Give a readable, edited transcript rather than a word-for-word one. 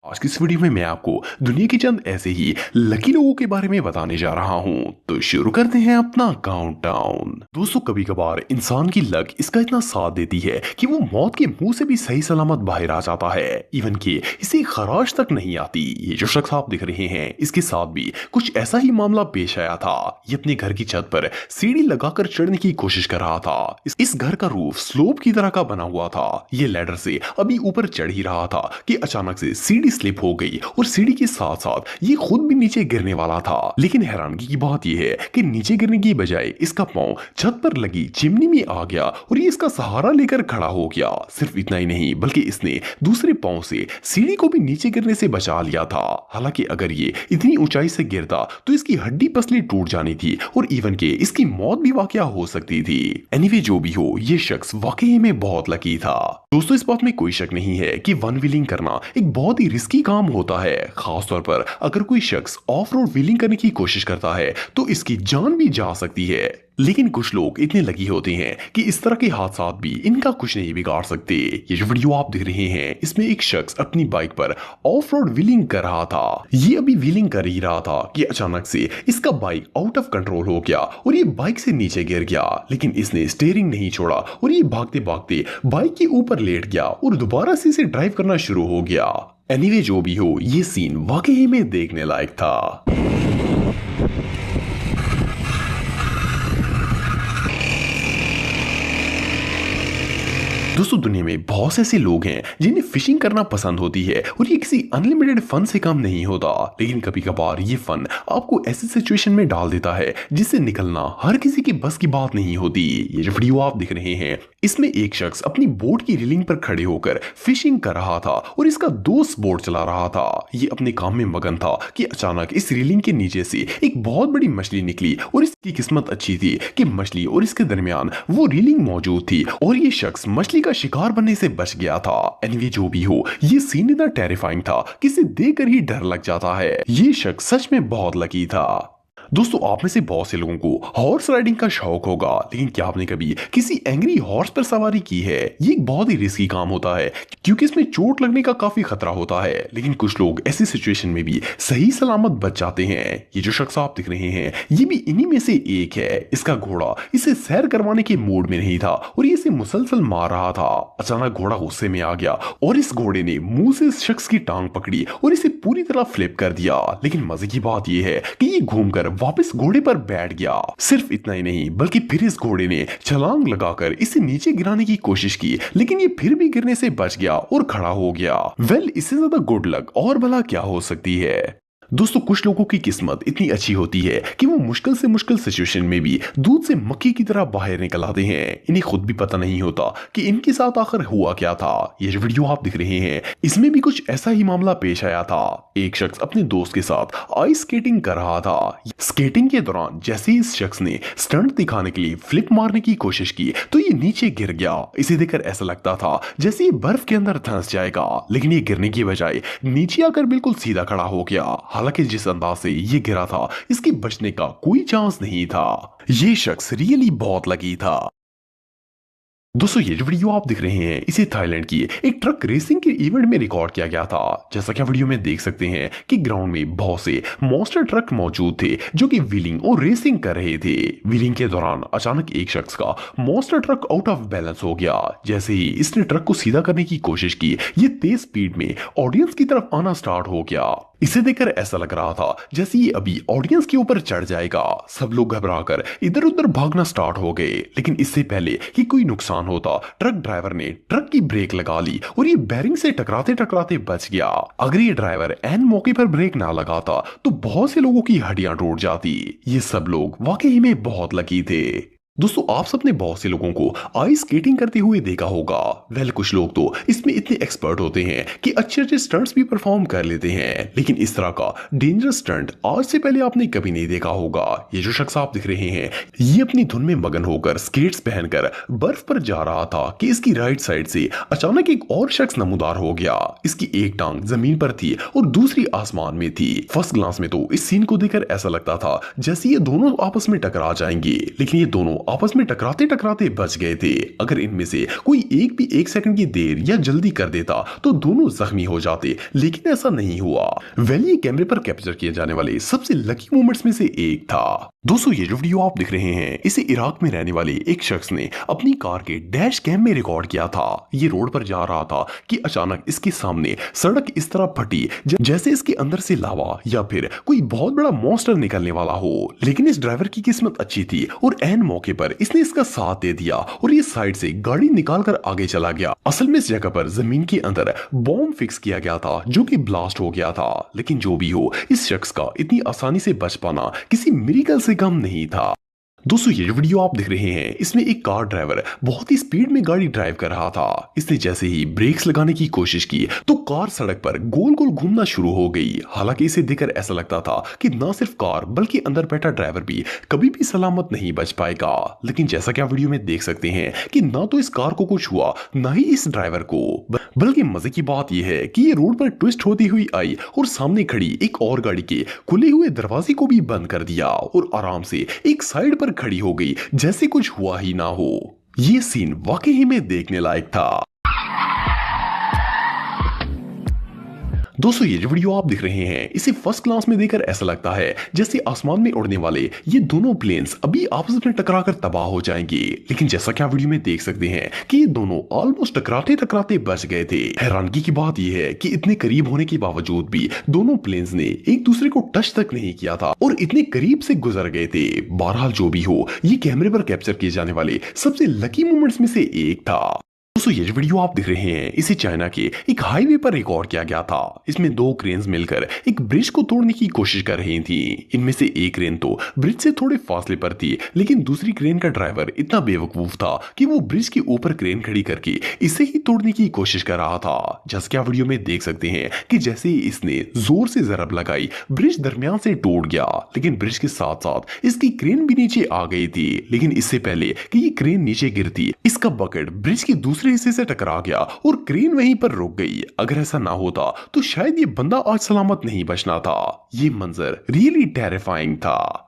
आज की इस वीडियो में मैं आपको दुनिया के चंद ऐसे ही लकी लोगों के बारे में बताने जा रहा हूं। तो शुरू करते हैं अपना काउंटडाउन। दोस्तों, कभी कभार इंसान की लक इसका इतना साथ देती है कि वो मौत के मुंह से भी सही सलामत बाहर आ जाता है। इवन कि इसे खराश तक नहीं आती। ये जो शख्स आप दिख रहे हैं, इसके साथ भी कुछ ऐसा ही मामला पेश आया था। ये अपने घर की छत पर सीढ़ी लगाकर चढ़ने की कोशिश कर रहा था। इस घर का रूफ स्लोप की तरह का बना हुआ था। ये लैडर से अभी ऊपर चढ़ ही रहा था कि अचानक से सीढ़ी स्लिप हो गई और सीढ़ी के साथ साथ ये खुद भी नीचे गिरने वाला था। लेकिन हैरानगी की बात यह है कि नीचे गिरने की बजाय इसका पांव छत पर लगी चिमनी में आ गया और ये इसका सहारा लेकर खड़ा हो गया। सिर्फ इतना ही नहीं, बल्कि इसने दूसरे पांव से सीढ़ी को भी नीचे गिरने से बचा लिया था। हालांकि अगर ये इतनी ऊंचाई से गिरता तो इसकी हड्डी पसली टूट जानी थी और इवन के इसकी मौत भी वाकया हो सकती थी। एनीवे, जो भी हो, ये शख्स वाकई में बहुत लकी था। दोस्तों, इस बात में कोई शक नहीं है कि वन व्हीलिंग करना एक बहुत ही रिस्की काम होता है। खासतौर पर अगर कोई शख्स ऑफ रोड व्हीलिंग करने की कोशिश करता है तो इसकी जान भी जा सकती है। लेकिन कुछ लोग इतने लकी होते हैं कि इस तरह के हादसा भी इनका कुछ नहीं बिगाड़ सकते। ये जो वीडियो आप देख रहे हैं, इसमें एक शख्स अपनी बाइक पर ऑफ रोड व्हीलिंग कर रहा था। ये अभी व्हीलिंग कर ही रहा था कि अचानक से इसका बाइक आउट ऑफ कंट्रोल हो गया और ये बाइक से नीचे गिर गया। लेकिन इसने स्टीयरिंग नहीं छोड़ा और ये भागते भागते बाइक के ऊपर लेट गया और दोबारा से इसे ड्राइव करना शुरू हो गया। एनीवे, जो भी हो, ये सीन वाकई में देखने लायक था। दोस्तों, दुनिया में बहुत से ऐसे लोग हैं जिन्हें फिशिंग करना पसंद होती है और ये किसी अनलिमिटेड फन से कम नहीं होता। लेकिन कभी कभार ये फन आपको ऐसी सिचुएशन में डाल देता है जिससे निकलना हर किसी की बस की बात नहीं होती। ये जो वीडियो आप देख रहे हैं, इसमें एक शख्स अपनी बोट की रेलिंग पर खड़े होकर फिशिंग कर रहा था और इसका दोस्त बोट चला रहा था। ये अपने काम में मगन था कि अचानक इस रेलिंग के नीचे से एक बहुत बड़ी मछली निकली और इसकी किस्मत अच्छी थी कि मछली और इसके दरमियान वो रेलिंग मौजूद थी और ये शख्स मछली का शिकार बनने से बच गया था। एनीवे, जो भी हो, ये सीन इतना टेरिफाइंग था कि इसे देखकर ही डर लग जाता है। ये शख्स सच में बहुत लकी था। दोस्तों, आप में से बहुत से लोगों को हॉर्स राइडिंग का शौक होगा, लेकिन क्या आपने कभी किसी एंग्री हॉर्स पर सवारी की है? ये एक बहुत ही रिस्की काम होता है क्योंकि इसमें चोट लगने का काफी खतरा होता है। लेकिन कुछ लोग ऐसी सिचुएशन में भी सही सलामत बच जाते हैं। ये जो शख्स आप दिख रहे हैं, ये भी इन्हीं में से एक है। इसका घोड़ा इसे सैर करवाने के मूड में नहीं था और ये इसे मुसलसल मार रहा था। अचानक घोड़ा गुस्से में आ गया और इस घोड़े ने मुंह से इस शख्स की टांग पकड़ी और इसे पूरी तरह फ्लिप कर दिया। लेकिन मजे की बात यह है कि ये घूमकर वापस घोड़े पर बैठ गया। सिर्फ इतना ही नहीं, बल्कि फिर इस घोड़े ने छलांग लगाकर इसे नीचे गिराने की कोशिश की, लेकिन ये फिर भी गिरने से बच गया और खड़ा हो गया। वेल, इससे ज्यादा गुड लक और भला क्या हो सकती है। दोस्तों, कुछ लोगों की किस्मत इतनी अच्छी होती है कि वो मुश्किल से मुश्किल सिचुएशन में भी दूध से मक्खी की तरह बाहर निकल आते हैं। इन्हें खुद भी पता नहीं होता कि इनके साथ आखिर हुआ क्या था। ये जो वीडियो आप दिख रहे हैं, इसमें भी कुछ ऐसा ही मामला पेश आया था। एक शख्स अपने दोस्त के साथ आइस स्केटिंग कर रहा था। स्केटिंग के दौरान जैसे इस शख्स ने स्टंट दिखाने के लिए फ्लिप मारने की कोशिश की तो ये नीचे गिर गया। इसे देखकर ऐसा लगता था जैसे ये बर्फ के अंदर धंस जाएगा, लेकिन ये गिरने की बजाय नीचे आकर बिल्कुल सीधा खड़ा हो गया। हालांकि जिस अंदाज से ये गिरा था, इसके बचने का कोई चांस नहीं था। ये शख्स रियली बहुत लकी था। दोस्तों, ये जो वीडियो आप देख रहे हैं, इसे थाईलैंड की एक ट्रक रेसिंग के इवेंट में रिकॉर्ड किया गया था। जैसा कि वीडियो में देख सकते हैं कि ग्राउंड में बहुत से मॉन्स्टर ट्रक मौजूद थे जो कि व्हीलिंग और रेसिंग कर रहे थे। व्हीलिंग के दौरान अचानक एक शख्स का monster truck out of balance हो गया। जैसे ही इसने ट्रक को सीधा करने की कोशिश की, ये तेज स्पीड में ऑडियंस की तरफ आना स्टार्ट हो गया। इसे देखकर ऐसा लग रहा था जैसे ये अभी ऑडियंस के ऊपर चढ़ जाएगा। सब लोग घबराकर इधर उधर भागना स्टार्ट हो गए। लेकिन इससे पहले कि कोई नुकसान होता, ट्रक ड्राइवर ने ट्रक की ब्रेक लगा ली और ये बैरिंग से टकराते टकराते बच गया। अगर ये ड्राइवर एन मौके पर ब्रेक ना लगाता तो बहुत से लोगों की हड्डियां टूट जाती। ये सब लोग वाकई में बहुत लकी थे। दोस्तों, आप सबने बहुत से लोगों को आइस स्केटिंग करते हुए देखा होगा। वेल, कुछ लोग तो इसमें इतने एक्सपर्ट होते हैं कि अच्छे अच्छे स्टंट्स भी परफॉर्म कर लेते हैं। लेकिन इस तरह का डेंजरस स्टंट आज से पहले आपने कभी नहीं देखा होगा। ये जो शख्स आप दिख रहे हैं, ये अपनी धुन में मगन होकर स्केट्स पहनकर बर्फ पर जा रहा था कि इसकी राइट साइड से अचानक एक और शख्स नमूदार हो गया। इसकी एक टांग जमीन पर थी और दूसरी आसमान में थी। फर्स्ट ग्लांस में तो इस सीन को देखकर ऐसा लगता था जैसे ये दोनों आपस में टकरा जाएंगे, लेकिन ये दोनों आपस में टकराते टकराते बच गए थे। अगर इनमें से कोई एक भी 1 सेकंड की देर या जल्दी कर देता तो दोनों जख्मी हो जाते, लेकिन ऐसा नहीं हुआ। वैली कैमरे पर कैप्चर किए जाने वाले सबसे लकी मोमेंट्स में से एक था। दोस्तों ये जो वीडियो आप देख रहे हैं इसे इराक में रहने वाले एक शख्स ने अपनी कार के डैश कैम में रिकॉर्ड किया था। ये रोड पर जा रहा था कि अचानक इसके सामने सड़क इस तरह फटी जैसे इसके अंदर से लावा या फिर कोई बहुत बड़ा मॉन्स्टर निकलने वाला हो। लेकिन इस ड्राइवर की किस्मत अच्छी थी और ऐन मौके पर इसने इसका साथ दे दिया और ये साइड से गाड़ी निकाल कर आगे चला गया। असल में इस जगह पर जमीन के अंदर बॉम्ब फिक्स किया गया था जो कि ब्लास्ट हो गया था। लेकिन जो भी हो, इस शख्स का इतनी आसानी से बच पाना किसी मिरेकल से कम नहीं था। दोस्तों ये जो वीडियो आप देख रहे हैं इसमें एक कार ड्राइवर बहुत ही स्पीड में गाड़ी ड्राइव कर रहा था। इसने जैसे ही ब्रेक्स लगाने की कोशिश की तो कार सड़क पर गोल गोल घूमना शुरू हो गई। हालांकि इसे देखकर ऐसा लगता था कि ना सिर्फ कार बल्कि अंदर बैठा ड्राइवर भी कभी भी सलामत नहीं बच पाएगा। लेकिन जैसा कि आप वीडियो में देख सकते हैं कि ना तो इस कार को कुछ हुआ ना ही इस ड्राइवर को। बल्कि मजे की बात यह है कि ये रोड पर ट्विस्ट होती हुई आई और सामने खड़ी एक और गाड़ी के खुले हुए दरवाजे को भी बंद कर दिया और आराम से एक साइड पर खड़ी हो गई जैसे कुछ हुआ ही ना हो। ये सीन वाकई में देखने लायक था। दोस्तों ये जो वीडियो आप देख रहे हैं इसे फर्स्ट क्लास में देखकर ऐसा लगता है जैसे आसमान में उड़ने वाले ये दोनों प्लेन्स अभी आपस में टकराकर तबाह हो जाएंगे। लेकिन जैसा कि आप वीडियो में देख सकते हैं कि ये दोनों ऑलमोस्ट टकराते टकराते बच गए थे। हैरानगी की बात यह है कि इतने करीब होने के बावजूद भी दोनों प्लेन्स ने एक दूसरे को टच तक नहीं किया था और इतने करीब से गुजर गए थे। बहरहाल जो भी हो, ये कैमरे पर कैप्चर किए जाने वाले सबसे लकी मोमेंट्स में से एक था। दोस्तों ये जो वीडियो आप देख रहे हैं इसे चाइना के एक हाईवे पर रिकॉर्ड किया गया था। इसमें दो क्रेन्स मिलकर एक ब्रिज को तोड़ने की कोशिश कर रही थी। इनमें से एक क्रेन तो ब्रिज से थोड़े फासले पर थी, लेकिन दूसरी क्रेन का ड्राइवर इतना बेवकूफ था कि वो ब्रिज के ऊपर क्रेन खड़ी करके इसे ही तोड़ने की कोशिश कर रहा था। जैसे कि आप वीडियो में देख सकते हैं कि जैसे ही इसने जोर से जरब लगाई ब्रिज दरमियान से टूट गया। लेकिन ब्रिज के साथ साथ इसकी क्रेन भी नीचे आ गई थी। लेकिन इससे पहले कि ये क्रेन नीचे गिरती इसका बकेट ब्रिज के दूसरे हिस्से से टकरा गया और क्रेन वहीं पर रुक गई। अगर ऐसा ना होता तो शायद ये बंदा आज सलामत नहीं बचना था। ये मंजर रियली टेरिफाइंग था।